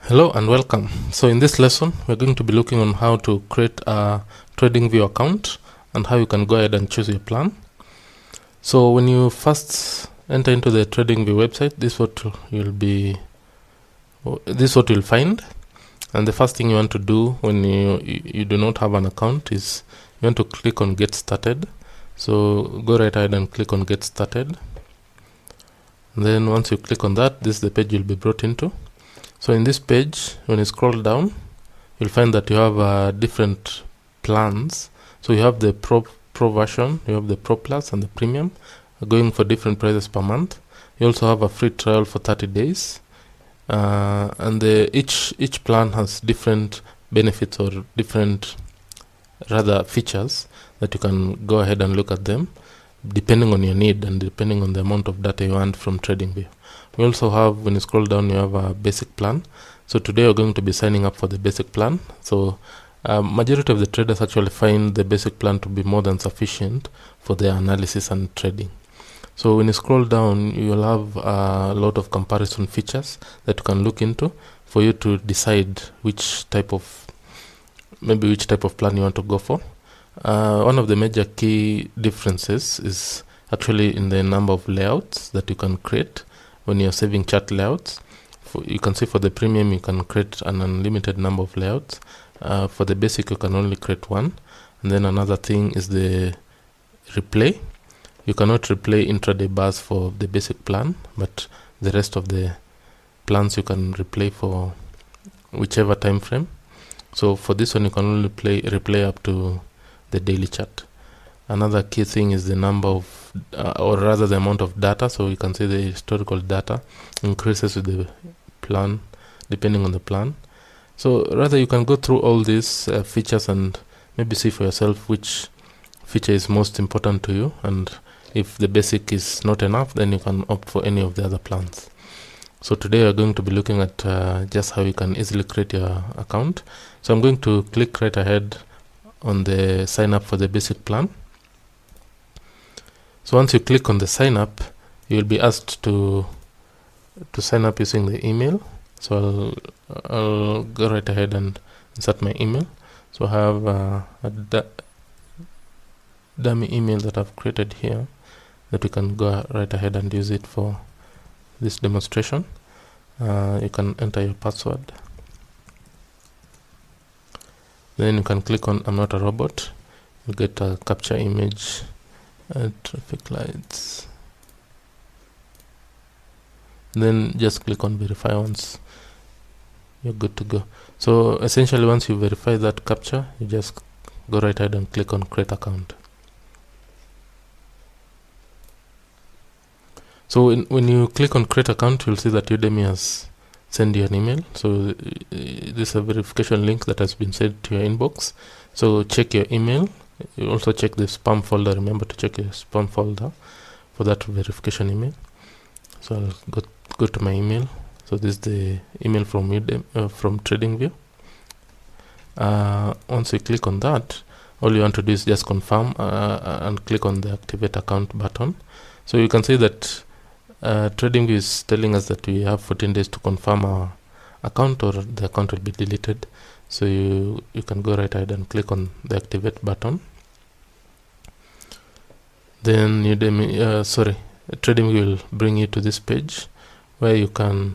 Hello and welcome. So in this lesson, we're going to be looking on how to create a TradingView account and how you can go ahead and choose your plan. So when you first enter into the TradingView website, this is what you'll find. And the first thing you want to do when you do not have an account is you want to click on Get Started. So go right ahead and click on Get Started. And then once you click on that, this is the page you'll be brought into. So in this page, when you scroll down, you'll find that you have different plans. So you have the Pro version, you have the Pro Plus and the Premium, going for different prices per month. You also have a free trial for 30 days. And each plan has different benefits or different features that you can go ahead and look at them depending on your need and depending on the amount of data you want from TradingView. We also have, when you scroll down, you have a basic plan. So today we're going to be signing up for the basic plan. So majority of the traders actually find the basic plan to be more than sufficient for their analysis and trading. So when you scroll down, you'll have a lot of comparison features that you can look into for you to decide which type of plan you want to go for. One of the major key differences is actually in the number of layouts that you can create when you're saving chart layouts. You can see for the premium you can create an unlimited number of layouts. For the basic you can only create one. And then another thing is the replay. You cannot replay intraday bars for the basic plan, but the rest of the plans you can replay for whichever time frame. So for this one you can only replay up to the daily chart. Another key thing is the number of or rather the amount of data. So you can see the historical data increases with the plan depending on the plan. So rather you can go through all these features and maybe see for yourself which feature is most important to you, and if the basic is not enough, then you can opt for any of the other plans. So today we're going to be looking at just how you can easily create your account. So I'm going to click right ahead on the sign up for the basic plan. So once you click on the sign up, you will be asked to sign up using the email. So I'll go right ahead and insert my email. So I have a dummy email that I've created here that you can go right ahead and use it for this demonstration. You can enter your password. Then you can click on I'm not a robot. You get a capture image, traffic lights. Then just click on verify once you're good to go. So essentially once you verify that capture, you just go right ahead and click on create account. So when you click on create account, you'll see that Udemy has send you an email. So this is a verification link that has been sent to your inbox. So check your email. You also check the spam folder. Remember to check your spam folder for that verification email. So I'll go to my email. So this is the email from Udemy, from TradingView. Once you click on that, all you want to do is just confirm and click on the activate account button. So you can see that TradingView is telling us that we have 14 days to confirm our account or the account will be deleted. So you can go right ahead and click on the activate button. Then TradingView will bring you to this page where you can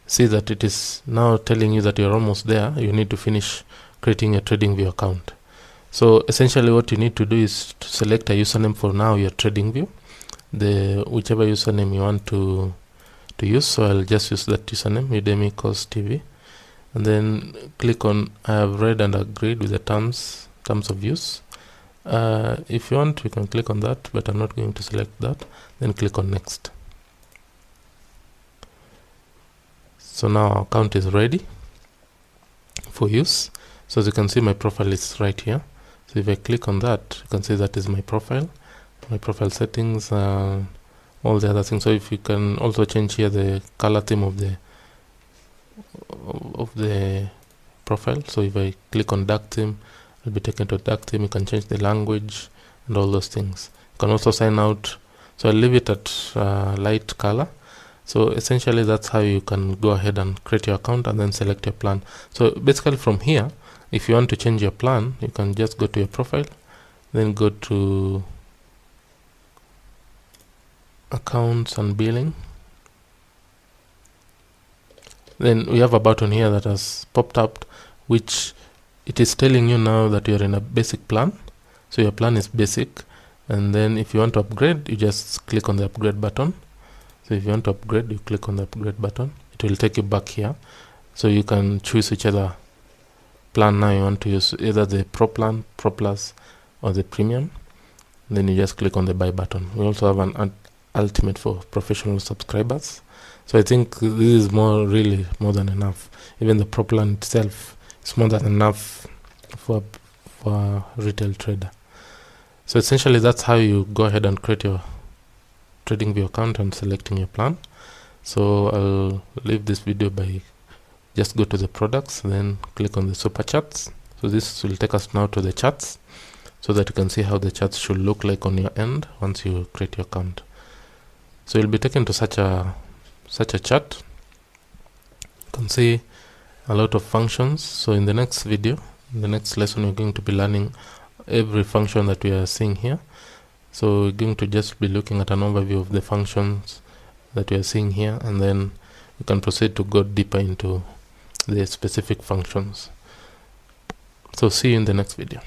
see that it is now telling you that you're almost there. You need to finish creating a TradingView account. So essentially what you need to do is to select a username for now your TradingView, whichever username you want to use. So I'll just use that username, Udemy Course TV, and then click on I have read and agreed with the terms of use. If you want, you can click on that, but I'm not going to select that. Then click on next. So now our account is ready for use. So as you can see, my profile is right here. So if I click on that, you can see that is my profile settings, all the other things. So if you can also change here the color theme of the profile. So if I click on dark theme, I'll be taken to dark theme. You can change the language and all those things. You can also sign out. So I'll leave it at light color. So essentially that's how you can go ahead and create your account and then select your plan. So basically from here, if you want to change your plan, you can just go to your profile, then go to accounts and billing. Then we have a button here that has popped up, which it is telling you now that you're in a basic plan. So your plan is basic, and then if you want to upgrade, you just click on the upgrade button. So if you want to upgrade, you click on the upgrade button. It will take you back here. So you can choose whichever plan now you want to use, either the Pro plan, Pro Plus, or the Premium. Then you just click on the buy button. We also have an ultimate for professional subscribers. So I think this is really more than enough. Even the Pro plan itself is more than enough for a retail trader. So essentially that's how you go ahead and create your TradingView account and selecting your plan. So I'll leave this video by just go to the products, then click on the super charts. So this will take us now to the charts, so that you can see how the charts should look like on your end once you create your account. So you'll be taken to such a chart. You can see a lot of functions. So in the next video, in the next lesson, we're going to be learning every function that we are seeing here. So we're going to just be looking at an overview of the functions that we are seeing here, and then we can proceed to go deeper into the specific functions. So see you in the next video.